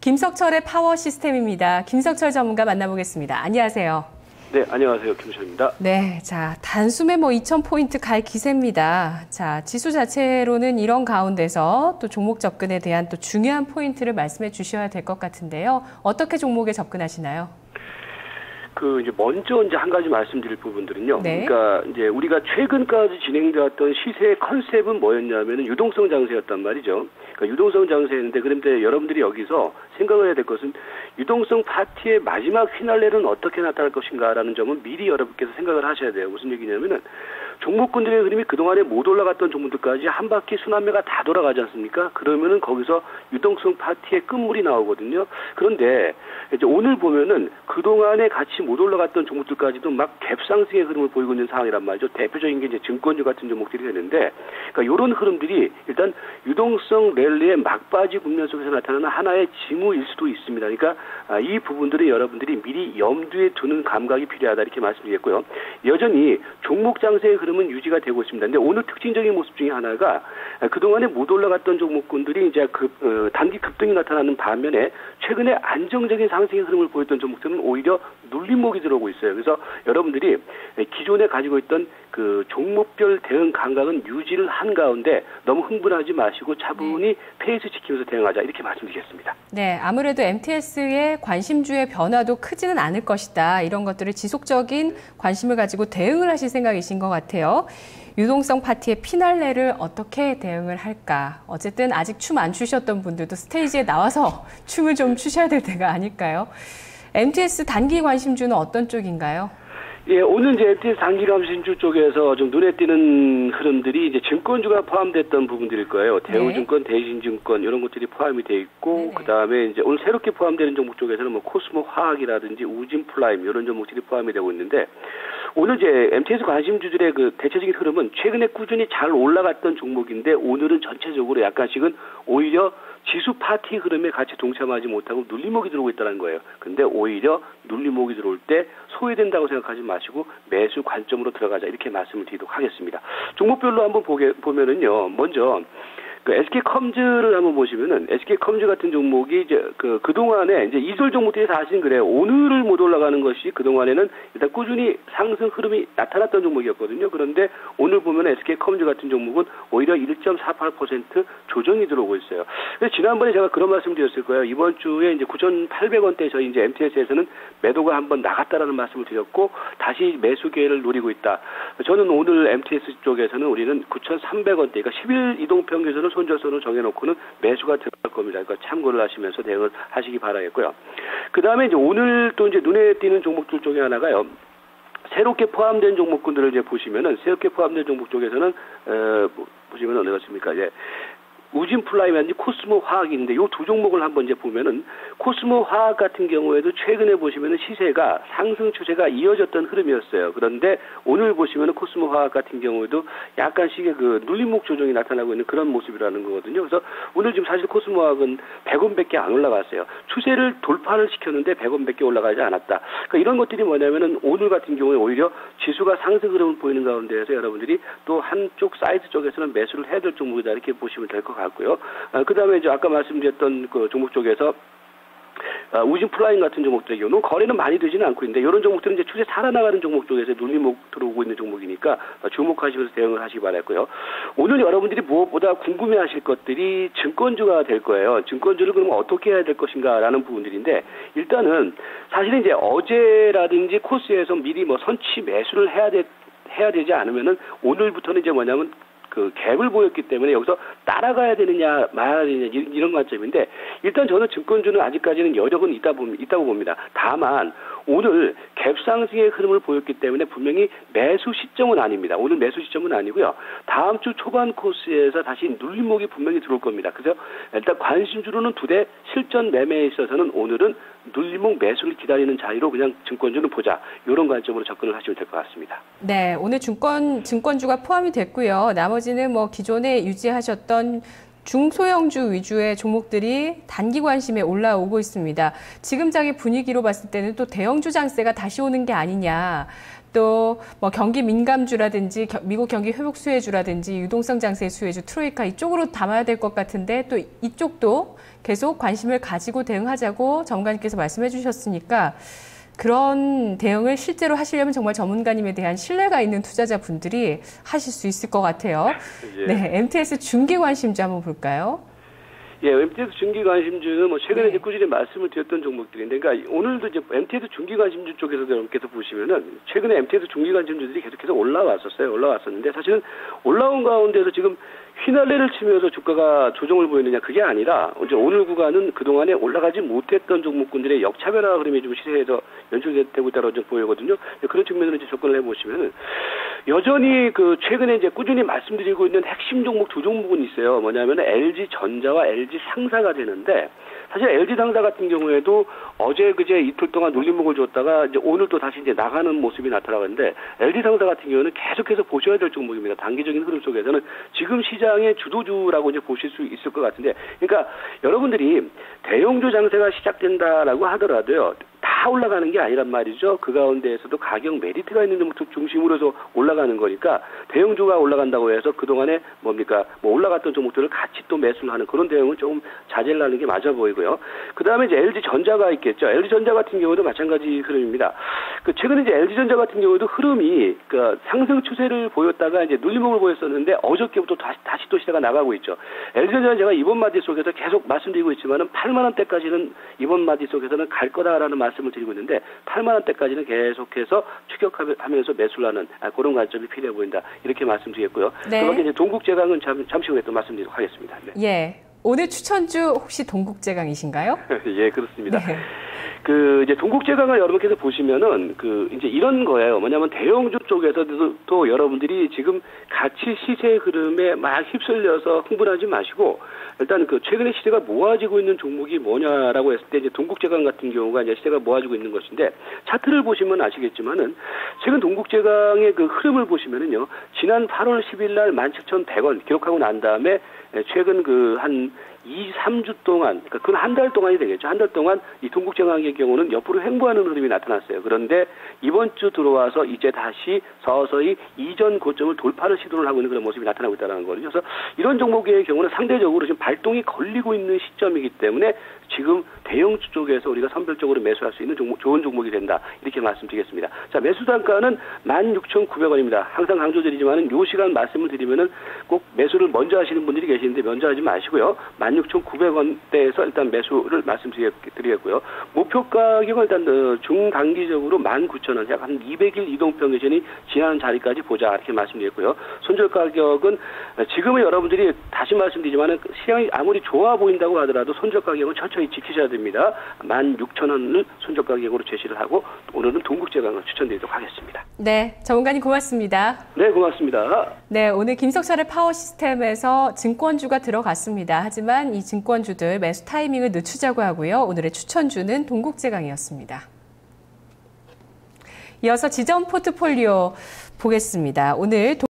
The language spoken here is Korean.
김석철의 파워 시스템입니다. 김석철 전문가 만나보겠습니다. 안녕하세요. 네, 안녕하세요. 김석철입니다. 네, 자, 단숨에 2,000포인트 갈 기세입니다. 자, 지수 자체로는 이런 가운데서 또 종목 접근에 대한 또 중요한 포인트를 말씀해 주셔야 될 것 같은데요. 어떻게 종목에 접근하시나요? 이제 먼저 한 가지 말씀드릴 부분들은요. 네. 그러니까 이제 우리가 최근까지 진행되었던 시세의 컨셉은 뭐였냐면은 유동성 장세였단 말이죠. 그러니까 유동성 장세였는데, 그런데 여러분들이 여기서 생각을 해야 될 것은 유동성 파티의 마지막 휘날레는 어떻게 나타날 것인가라는 점은 미리 여러분께서 생각을 하셔야 돼요. 무슨 얘기냐면은 종목군들의 흐름이 그동안에 못 올라갔던 종목들까지 한 바퀴 순환매가 다 돌아가지 않습니까? 그러면은 거기서 유동성 파티의 끝물이 나오거든요. 그런데 이제 오늘 보면은 그동안에 같이 못 올라갔던 종목들까지도 막 갭상승의 흐름을 보이고 있는 상황이란 말이죠. 대표적인 게 이제 증권주 같은 종목들이 되는데, 그러니까 이런 흐름들이 일단 유동성 랠리의 막바지 국면 속에서 나타나는 하나의 징후일 수도 있습니다. 그러니까 이 부분들은 여러분들이 미리 염두에 두는 감각이 필요하다, 이렇게 말씀드리겠고요. 여전히 종목 장세의 흐름은 유지가 되고 있습니다. 근데 오늘 특징적인 모습 중에 하나가 그동안에 못 올라갔던 종목군들이 이제 단기 급등이 나타나는 반면에 최근에 안정적인 상승의 흐름을 보였던 종목들은 오히려 눌림목이 들어오고 있어요. 그래서 여러분들이 기존에 가지고 있던 그 종목별 대응 감각은 유지를 한 가운데 너무 흥분하지 마시고 차분히 페이스 지키면서 대응하자, 이렇게 말씀드리겠습니다. 네, 아무래도 MTS의 관심주의 변화도 크지는 않을 것이다. 이런 것들을 지속적인 관심을 가지고 대응을 하실 생각이신 것 같아요. 유동성 파티의 피날레를 어떻게 대응을 할까? 어쨌든 아직 춤 안 추셨던 분들도 스테이지에 나와서 춤을 좀 추셔야 될 때가 아닐까요? MTS 단기 관심주는 어떤 쪽인가요? 예, 오늘 이제 MTS 단기 관심주 쪽에서 좀 눈에 띄는 흐름들이 이제 증권주가 포함됐던 부분들일 거예요. 대우증권, 대신증권 이런 것들이 포함이 돼 있고, 그 다음에 이제 오늘 새롭게 포함되는 종목 쪽에서는 코스모 화학이라든지 우진 플라임 이런 종목들이 포함이 되고 있는데, 오늘 이제 MTS 관심주들의 그 대체적인 흐름은 최근에 꾸준히 잘 올라갔던 종목인데, 오늘은 전체적으로 약간씩은 오히려 지수 파티 흐름에 같이 동참하지 못하고 눌림목이 들어오고 있다는 거예요. 근데 오히려 눌림목이 들어올 때 소외된다고 생각하지 마시고 매수 관점으로 들어가자, 이렇게 말씀을 드리도록 하겠습니다. 종목별로 한번 보면은요. 먼저 그 SK컴즈를 한번 보시면은 SK컴즈 같은 종목이 이제 그동안에 이제 이설 종목들이 사실은 그래요. 오늘을 못 올라가는 것이 그동안에는 일단 꾸준히 상승 흐름이 나타났던 종목이었거든요. 그런데 오늘 보면 SK컴즈 같은 종목은 오히려 1.48% 조정이 들어오고 있어요. 그래서 지난번에 제가 그런 말씀 드렸을 거예요. 이번 주에 이제 9,800원대 저희 이제 MTS에서는 매도가 한번 나갔다라는 말씀을 드렸고, 다시 매수 기회를 노리고 있다. 저는 오늘 MTS 쪽에서는 우리는 9,300원대, 그러니까 10일 이동 평균선을 손절선을 정해놓고는 매수가 들어갈 겁니다. 그러니까 참고를 하시면서 대응을 하시기 바라겠고요. 그 다음에 이제 오늘 또 이제 눈에 띄는 종목들 중에 하나가요. 새롭게 포함된 종목군들을 이제 보시면은, 새롭게 포함된 종목 쪽에서는 보시면은 어디 갔습니까? 이제 우진 플라임이라든지 코스모 화학인데, 이 두 종목을 한번 이제 보면은, 코스모 화학 같은 경우에도 최근에 보시면은 시세가 상승 추세가 이어졌던 흐름이었어요. 그런데 오늘 보시면은 코스모 화학 같은 경우에도 약간씩의 그 눌림목 조정이 나타나고 있는 그런 모습이라는 거거든요. 그래서 오늘 지금 사실 코스모 화학은 100원밖에 안 올라갔어요. 추세를 돌파를 시켰는데 100원밖에 올라가지 않았다. 그러니까 이런 것들이 뭐냐면은 오늘 같은 경우에 오히려 지수가 상승 흐름을 보이는 가운데에서 여러분들이 또 한쪽 사이드 쪽에서는 매수를 해야 될 종목이다, 이렇게 보시면 될 것 같고요. 그 다음에 이제 아까 말씀드렸던 그 종목 쪽에서 우진 플라임 같은 종목들 경우는 거래는 많이 되지는 않고 있는데, 이런 종목들은 이제 추세 살아나가는 종목 쪽에서 눌림목 들어오고 있는 종목이니까 주목하시면서 대응을 하시기 바랐고요. 오늘 여러분들이 무엇보다 궁금해하실 것들이 증권주가 될 거예요. 증권주를 그러면 어떻게 해야 될 것인가라는 부분들인데, 일단은 사실은 이제 어제라든지 코스에서 미리 선치 매수를 해야 되지 않으면은 오늘부터는 이제 뭐냐면 그 갭을 보였기 때문에 여기서 따라가야 되느냐 말아야 되느냐 이런 관점인데, 일단 저는 증권주는 아직까지는 여력은 있다고 봅니다. 다만 오늘 갭 상승의 흐름을 보였기 때문에 분명히 매수 시점은 아닙니다. 오늘 매수 시점은 아니고요. 다음 주 초반 코스에서 다시 눌림목이 분명히 들어올 겁니다. 그래서 일단 관심주로는 두 대 실전 매매에 있어서는 오늘은 눌림목 매수를 기다리는 자리로 그냥 증권주는 보자, 이런 관점으로 접근을 하시면 될 것 같습니다. 네, 오늘 증권주가 포함이 됐고요. 나머지는 기존에 유지하셨던 중소형주 위주의 종목들이 단기 관심에 올라오고 있습니다. 지금 장의 분위기로 봤을 때는 또 대형주 장세가 다시 오는 게 아니냐. 또 뭐 경기 민감주라든지 미국 경기 회복 수혜주라든지 유동성 장세 수혜주 트로이카 이쪽으로 담아야 될 것 같은데 또 이쪽도 계속 관심을 가지고 대응하자고 전문가님께서 말씀해 주셨으니까 그런 대응을 실제로 하시려면 정말 전문가님에 대한 신뢰가 있는 투자자분들이 하실 수 있을 것 같아요. 예. 네, MTS 중기 관심주 한번 볼까요? 예, MTS 중기 관심주는 뭐 최근에 이제 꾸준히 말씀을 드렸던 종목들인데, 그러니까 오늘도 이제 MTS 중기 관심주 쪽에서 여러분께서 보시면은 최근에 MTS 중기 관심주들이 계속해서 올라왔었는데 사실은 올라온 가운데서 지금 휘날레를 치면서 주가가 조정을 보이느냐 그게 아니라 이제 오늘 구간은 그동안에 올라가지 못했던 종목군들의 역차별화 흐름이 좀 시세에서 연출되고 있다고 좀 보이거든요. 그런 측면으로 이제 접근을 해보시면은 여전히 그 최근에 이제 꾸준히 말씀드리고 있는 핵심 종목 두 종목은 있어요. 뭐냐면 LG 전자와 LG 상사가 되는데 사실 LG 상사 같은 경우에도 어제 그제 이틀 동안 눌림목을 줬다가 이제 오늘 또 다시 이제 나가는 모습이 나타나는데 LG 상사 같은 경우는 계속해서 보셔야 될 종목입니다. 단기적인 흐름 속에서는 지금 시장의 주도주라고 이제 보실 수 있을 것 같은데, 그러니까 여러분들이 대형주 장세가 시작된다라고 하더라도요. 다 올라가는 게 아니란 말이죠. 그 가운데에서도 가격 메리트가 있는 종목 중심으로 해서 올라가는 거니까 대형주가 올라간다고 해서 그동안에 뭐 올라갔던 종목들을 같이 또 매수를 하는 그런 대응은 조금 자제를 하는 게 맞아 보이고요. 그 다음에 이제 LG전자가 있겠죠. LG전자 같은 경우도 마찬가지 흐름입니다. 최근에 이제 LG전자 같은 경우도 흐름이 그 상승 추세를 보였다가 이제 눌림목을 보였었는데 어저께부터 다시 또 시세가 나가고 있죠. LG전자는 제가 이번 마디 속에서 계속 말씀드리고 있지만은 8만 원대까지는 이번 마디 속에서는 갈 거다라는 말씀을 드리고 있는데 8만 원대까지는 계속해서 추격하면서 매수를 하는 그런 관점이 필요해 보인다. 이렇게 말씀드리겠고요. 네. 그밖에 이제 동국제강은 잠시 후에 또 말씀드리도록 하겠습니다. 네. 예. 오늘 추천주 혹시 동국제강이신가요? 예, 그렇습니다. 네. 이제 동국제강을 여러분께서 보시면은 이제 이런 거예요. 뭐냐면 대형주 쪽에서도 또 여러분들이 지금 같이 시세 흐름에 막 휩쓸려서 흥분하지 마시고 일단 최근에 시세가 모아지고 있는 종목이 뭐냐라고 했을 때 이제 동국제강 같은 경우가 이제 시세가 모아지고 있는 것인데 차트를 보시면 아시겠지만은 최근 동국제강의 그 흐름을 보시면은요. 지난 8월 10일 날 17,100원 기록하고 난 다음에 최근 한 2, 3주 동안, 그러니까 그건 한 달 동안이 되겠죠. 한 달 동안 이 동국제강의 경우는 옆으로 횡보하는 흐름이 나타났어요. 그런데 이번 주 들어와서 이제 다시 서서히 이전 고점을 돌파를 시도를 하고 있는 그런 모습이 나타나고 있다는 거거든요. 그래서 이런 종목의 경우는 상대적으로 지금 발동이 걸리고 있는 시점이기 때문에 지금 대형주 쪽에서 우리가 선별적으로 매수할 수 있는 좋은 종목이 된다. 이렇게 말씀드리겠습니다. 자, 매수 단가는 16,900원입니다. 항상 강조드리지만은 요 시간 말씀을 드리면은 꼭 매수를 먼저 하시는 분들이 계시는데 먼저 하지 마시고요. 16,900원대에서 일단 매수를 말씀드리겠고요. 목표 가격은 일단 중단기적으로 19,000원, 약 한 200일 이동평균선이 지나는 자리까지 보자. 이렇게 말씀드리겠고요. 손절 가격은 지금은 여러분들이 다시 말씀드리지만은 시장이 아무리 좋아 보인다고 하더라도 손절 가격은 천천히 지키셔야 됩니다. 16,000원을 손절 가격으로 제시를 하고 오늘은 동국제강을 추천드리도록 하겠습니다. 네, 전문가님 고맙습니다. 네, 고맙습니다. 네, 오늘 김석철의 파워시스템에서 증권주가 들어갔습니다. 하지만 이 증권주들 매수 타이밍을 늦추자고 하고요. 오늘의 추천주는 동국제강이었습니다. 이어서 지점 포트폴리오 보겠습니다. 오늘